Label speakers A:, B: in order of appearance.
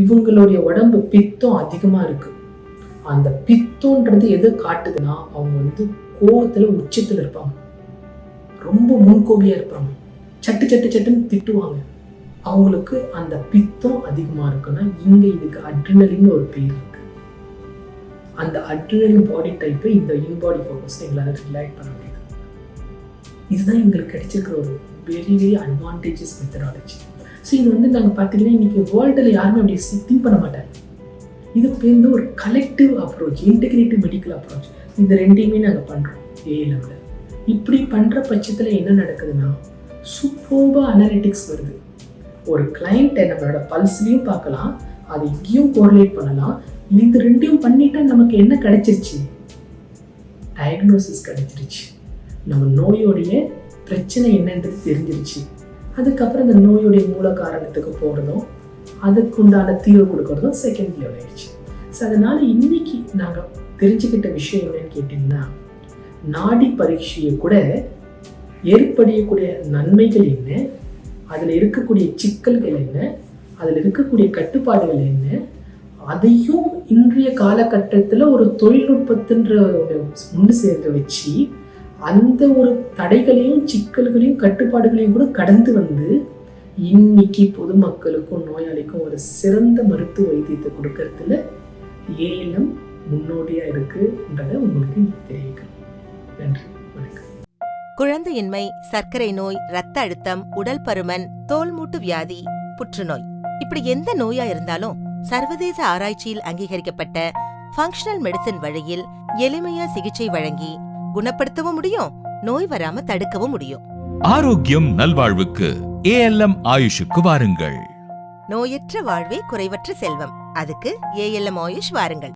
A: இவங்களுடைய உடம்பு பித்தம் அதிகமாக இருக்கு. அந்த பித்தம்ன்றது எது காட்டுதுன்னா, அவங்க கோவத்தில் உச்சத்தில் இருப்பாங்க, ரொம்ப முன்கோபியாக இருப்பாங்க, சட்டு சட்டு சட்டுன்னு திட்டுவாங்க. அவங்களுக்கு அந்த பித்தம் அதிகமாக இருக்குன்னா இங்கே இதுக்கு அட்ரினலின் ஒரு பேர் இருக்கு. அந்த அட்ரினலின் பாடி டைப்பை இந்த இன்பாடி ஃபோக்கஸ் எங்களால் ரிலேட் பண்ண முடியுது. இதுதான் எங்களுக்கு கிடைச்சிருக்கிற ஒரு very very advantages methodology. So இது நாங்கள் பார்த்தீங்கன்னா இன்றைக்கி வேர்ல்டில் யாருமே அப்படி திங்க் பண்ண மாட்டாங்க. இது பேருந்து ஒரு collective approach, integrative medical approach. இந்த ரெண்டையுமே நாங்கள் பண்ணுறோம் ஏஎல்எம்ல. இப்படி பண்ணுற பட்சத்தில் என்ன நடக்குதுன்னா, சூப்பர்பா அனாலிட்டிக்ஸ் வருது. ஒரு கிளைண்ட்டை நம்மளோட பல்ஸ்லையும் பார்க்கலாம், அதை இங்கேயும் கோரிலேட் பண்ணலாம். இந்த ரெண்டையும் பண்ணிட்டா நமக்கு என்ன கிடைச்சிருச்சு? டயக்னோசிஸ் கிடைச்சிருச்சு. நம்ம நோயோடைய பிரச்சனை என்னன்றது தெரிஞ்சிருச்சு. அதுக்கப்புறம் இந்த நோயுடைய மூல காரணத்துக்கு போகிறதும் அதுக்குண்டான தீர்வு கொடுக்கறதும் செகண்ட் லெவல் ஆயிடுச்சு. ஸோ அதனால் இன்னைக்கு நாங்கள் தெரிஞ்சுக்கிட்ட விஷயம் என்னன்னு கேட்டிங்கன்னா, நாடி பரீட்சையை கூட ஏற்படக்கூடிய நன்மைகள் என்ன, அதில் இருக்கக்கூடிய சிக்கல்கள் என்ன, அதில் இருக்கக்கூடிய கட்டுப்பாடுகள் என்ன, அதையும் இன்றைய காலகட்டத்தில் ஒரு தொழில்நுட்பத்தின்ற முன்னு சேர்ந்து வச்சு அந்த ஒரு தடைகளையும் சிக்கல்களையும் கட்டுப்பாடுகளையும் கூட கடந்து இன்னைக்கு பொதுமக்களுக்கும் நோயாளிக்கும் ஒரு சிறந்த மருத்துவ வைத்தியத்தை கொடுக்கறதுல ஏஎல்எம் முன்னோடியா இருக்குன்றதை உங்களுக்கு தெரிவிக்கிறேன். நன்றி, வணக்கம்.
B: குழந்தையின்மை, சர்க்கரை நோய், இரத்த அழுத்தம், உடல் பருமன், தோல் மூட்டு வியாதி, புற்றுநோய், இப்படி எந்த நோயா இருந்தாலும் சர்வதேச ஆராய்ச்சியில் அங்கீகரிக்கப்பட்ட ஃபங்க்ஷனல் மெடிசின் வழியில் எளிமையா சிகிச்சை வழங்கி குணப்படுத்தவும் முடியும், நோய் வராம தடுக்கவும் முடியும்.
C: ஆரோக்கியம் நல்வாழ்வுக்கு ALM ஆயுஷுக்கு வாருங்கள்.
B: நோயற்ற வாழ்வே குறைவற்ற செல்வம். அதுக்கு ALM ஆயுஷ் வாருங்கள்.